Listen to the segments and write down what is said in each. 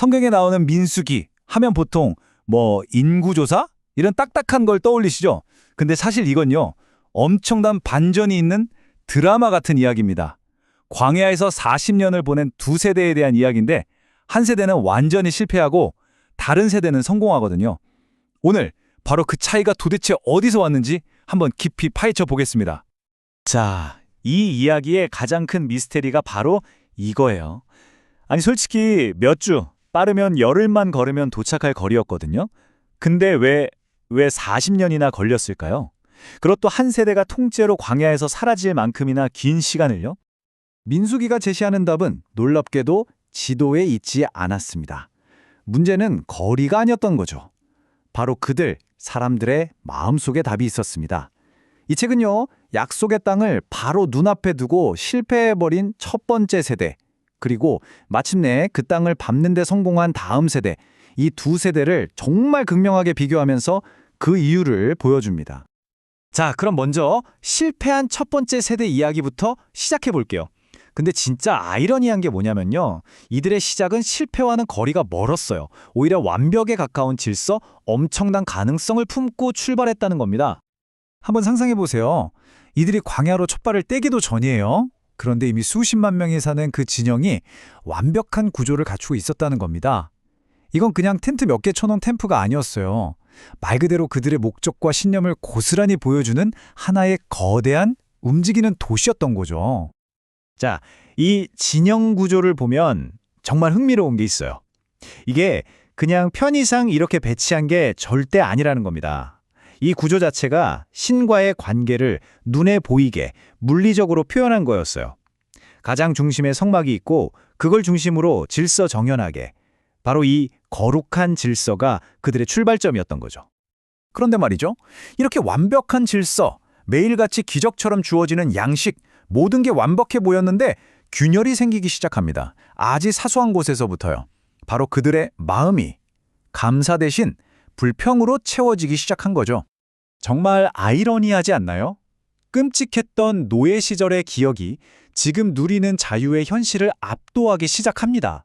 성경에 나오는 민수기 하면 보통 인구조사? 이런 딱딱한 걸 떠올리시죠? 근데 사실 이건요, 엄청난 반전이 있는 드라마 같은 이야기입니다. 광야에서 40년을 보낸 두 세대에 대한 이야기인데 한 세대는 완전히 실패하고 다른 세대는 성공하거든요. 오늘 바로 그 차이가 도대체 어디서 왔는지 한번 깊이 파헤쳐 보겠습니다. 자, 이 이야기의 가장 큰 미스테리가 바로 이거예요. 아니 솔직히 몇 주, 빠르면 열흘만 걸으면 도착할 거리였거든요. 근데 왜 40년이나 걸렸을까요? 그것도 한 세대가 통째로 광야에서 사라질 만큼이나 긴 시간을요? 민수기가 제시하는 답은 놀랍게도 지도에 있지 않았습니다. 문제는 거리가 아니었던 거죠. 바로 사람들의 마음속에 답이 있었습니다. 이 책은요, 약속의 땅을 바로 눈앞에 두고 실패해버린 첫 번째 세대, 그리고 마침내 그 땅을 밟는 데 성공한 다음 세대, 이 두 세대를 정말 극명하게 비교하면서 그 이유를 보여줍니다. 자, 그럼 먼저 실패한 첫 번째 세대 이야기부터 시작해 볼게요. 근데 진짜 아이러니한 게 뭐냐면요. 이들의 시작은 실패와는 거리가 멀었어요. 오히려 완벽에 가까운 질서, 엄청난 가능성을 품고 출발했다는 겁니다. 한번 상상해 보세요. 이들이 광야로 첫 발을 떼기도 전이에요. 그런데 이미 수십만 명이 사는 그 진영이 완벽한 구조를 갖추고 있었다는 겁니다. 이건 그냥 텐트 몇 개 쳐놓은 캠프가 아니었어요. 말 그대로 그들의 목적과 신념을 고스란히 보여주는 하나의 거대한 움직이는 도시였던 거죠. 자, 이 진영 구조를 보면 정말 흥미로운 게 있어요. 이게 그냥 편의상 이렇게 배치한 게 절대 아니라는 겁니다. 이 구조 자체가 신과의 관계를 눈에 보이게 물리적으로 표현한 거였어요. 가장 중심에 성막이 있고 그걸 중심으로 질서정연하게, 바로 이 거룩한 질서가 그들의 출발점이었던 거죠. 그런데 말이죠. 이렇게 완벽한 질서, 매일같이 기적처럼 주어지는 양식, 모든 게 완벽해 보였는데 균열이 생기기 시작합니다. 아주 사소한 곳에서부터요. 바로 그들의 마음이 감사 대신 불평으로 채워지기 시작한 거죠. 정말 아이러니하지 않나요? 끔찍했던 노예 시절의 기억이 지금 누리는 자유의 현실을 압도하기 시작합니다.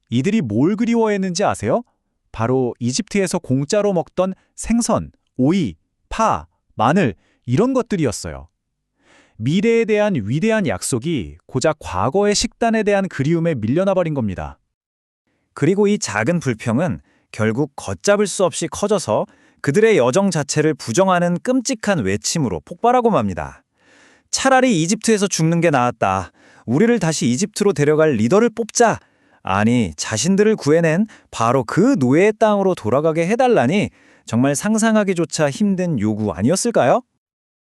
이들이 뭘 그리워했는지 아세요? 바로 이집트에서 공짜로 먹던 생선, 오이, 파, 마늘 이런 것들이었어요. 미래에 대한 위대한 약속이 고작 과거의 식단에 대한 그리움에 밀려나 버린 겁니다. 그리고 이 작은 불평은 결국 걷잡을 수 없이 커져서 그들의 여정 자체를 부정하는 끔찍한 외침으로 폭발하고 맙니다. 차라리 이집트에서 죽는 게 나았다. 우리를 다시 이집트로 데려갈 리더를 뽑자. 아니, 자신들을 구해낸 바로 그 노예의 땅으로 돌아가게 해달라니 정말 상상하기조차 힘든 요구 아니었을까요?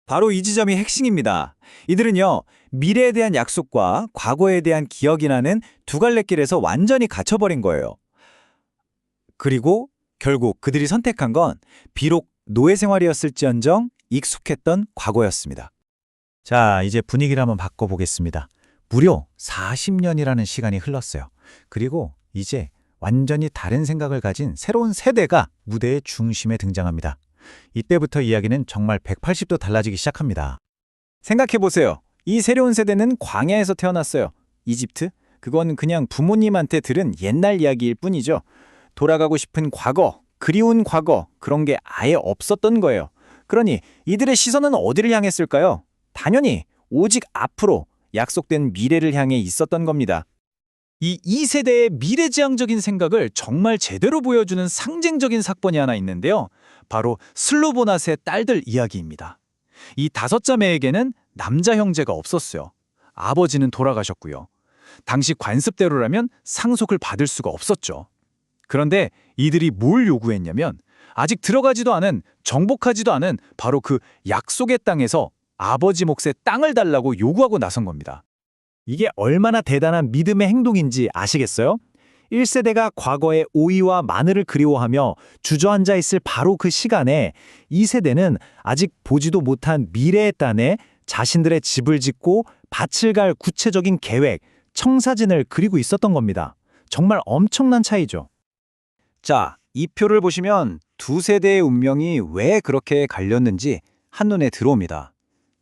바로 이 지점이 핵심입니다. 이들은요, 미래에 대한 약속과 과거에 대한 기억이라는 두 갈래길에서 완전히 갇혀버린 거예요. 그리고 결국 그들이 선택한 건 비록 노예 생활이었을지언정 익숙했던 과거였습니다. 자, 이제 분위기를 한번 바꿔보겠습니다. 무려 40년이라는 시간이 흘렀어요. 그리고 이제 완전히 다른 생각을 가진 새로운 세대가 무대의 중심에 등장합니다. 이때부터 이야기는 정말 180도 달라지기 시작합니다. 생각해보세요. 이 새로운 세대는 광야에서 태어났어요. 이집트? 그건 그냥 부모님한테 들은 옛날 이야기일 뿐이죠. 돌아가고 싶은 과거, 그리운 과거, 그런 게 아예 없었던 거예요. 그러니 이들의 시선은 어디를 향했을까요? 당연히 오직 앞으로 약속된 미래를 향해 있었던 겁니다. 이 2세대의 미래지향적인 생각을 정말 제대로 보여주는 상징적인 사건이 하나 있는데요. 바로 슬로보낫의 딸들 이야기입니다. 이 5자매에게는 남자 형제가 없었어요. 아버지는 돌아가셨고요. 당시 관습대로라면 상속을 받을 수가 없었죠. 그런데 이들이 뭘 요구했냐면 아직 들어가지도 않은, 정복하지도 않은 바로 그 약속의 땅에서 아버지 몫의 땅을 달라고 요구하고 나선 겁니다. 이게 얼마나 대단한 믿음의 행동인지 아시겠어요? 1세대가 과거의 오이와 마늘을 그리워하며 주저앉아 있을 바로 그 시간에 2세대는 아직 보지도 못한 미래의 땅에 자신들의 집을 짓고 밭을 갈 구체적인 계획, 청사진을 그리고 있었던 겁니다. 정말 엄청난 차이죠. 자, 이 표를 보시면 두 세대의 운명이 왜 그렇게 갈렸는지 한눈에 들어옵니다.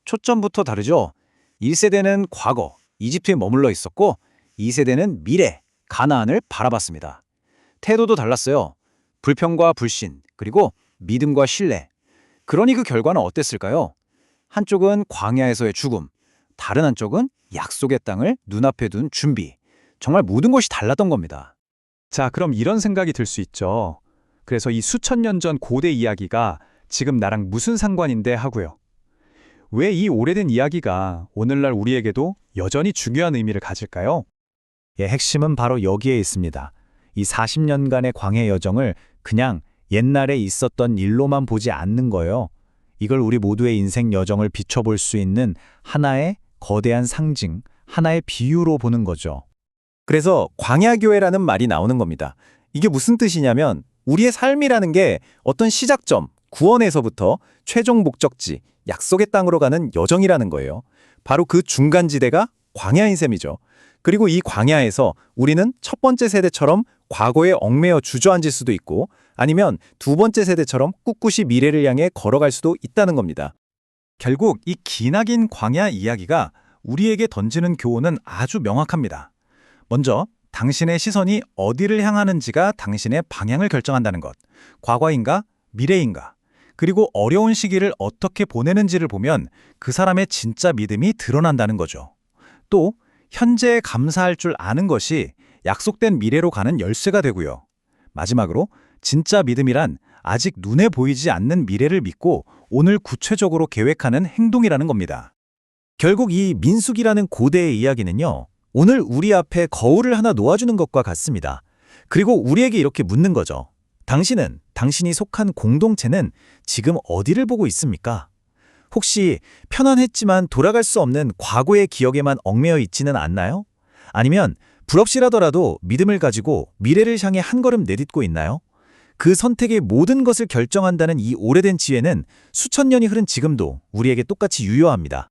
초점부터 다르죠? 1세대는 과거, 이집트에 머물러 있었고 2세대는 미래, 가나안을 바라봤습니다. 태도도 달랐어요. 불평과 불신, 그리고 믿음과 신뢰. 그러니 그 결과는 어땠을까요? 한쪽은 광야에서의 죽음, 다른 한쪽은 약속의 땅을 눈앞에 둔 준비. 정말 모든 것이 달랐던 겁니다. 자, 그럼 이런 생각이 들 수 있죠. 그래서 이 수천 년 전 고대 이야기가 지금 나랑 무슨 상관인데 하고요. 왜 이 오래된 이야기가 오늘날 우리에게도 여전히 중요한 의미를 가질까요? 예, 핵심은 바로 여기에 있습니다. 이 40년간의 광해 여정을 그냥 옛날에 있었던 일로만 보지 않는 거예요. 이걸 우리 모두의 인생 여정을 비춰볼 수 있는 하나의 거대한 상징, 하나의 비유로 보는 거죠. 그래서 광야교회라는 말이 나오는 겁니다. 이게 무슨 뜻이냐면 우리의 삶이라는 게 어떤 시작점, 구원에서부터 최종 목적지, 약속의 땅으로 가는 여정이라는 거예요. 바로 그 중간지대가 광야인 셈이죠. 그리고 이 광야에서 우리는 첫 번째 세대처럼 과거에 얽매여 주저앉을 수도 있고 아니면 두 번째 세대처럼 꿋꿋이 미래를 향해 걸어갈 수도 있다는 겁니다. 결국 이 기나긴 광야 이야기가 우리에게 던지는 교훈은 아주 명확합니다. 먼저 당신의 시선이 어디를 향하는지가 당신의 방향을 결정한다는 것. 과거인가? 미래인가? 그리고 어려운 시기를 어떻게 보내는지를 보면 그 사람의 진짜 믿음이 드러난다는 거죠. 또 현재에 감사할 줄 아는 것이 약속된 미래로 가는 열쇠가 되고요. 마지막으로 진짜 믿음이란 아직 눈에 보이지 않는 미래를 믿고 오늘 구체적으로 계획하는 행동이라는 겁니다. 결국 이 민수기라는 고대의 이야기는요. 오늘 우리 앞에 거울을 하나 놓아주는 것과 같습니다. 그리고 우리에게 이렇게 묻는 거죠. 당신이 속한 공동체는 지금 어디를 보고 있습니까? 혹시 편안했지만 돌아갈 수 없는 과거의 기억에만 얽매여 있지는 않나요? 아니면 불없이라더라도 믿음을 가지고 미래를 향해 한 걸음 내딛고 있나요? 그 선택의 모든 것을 결정한다는 이 오래된 지혜는 수천 년이 흐른 지금도 우리에게 똑같이 유효합니다.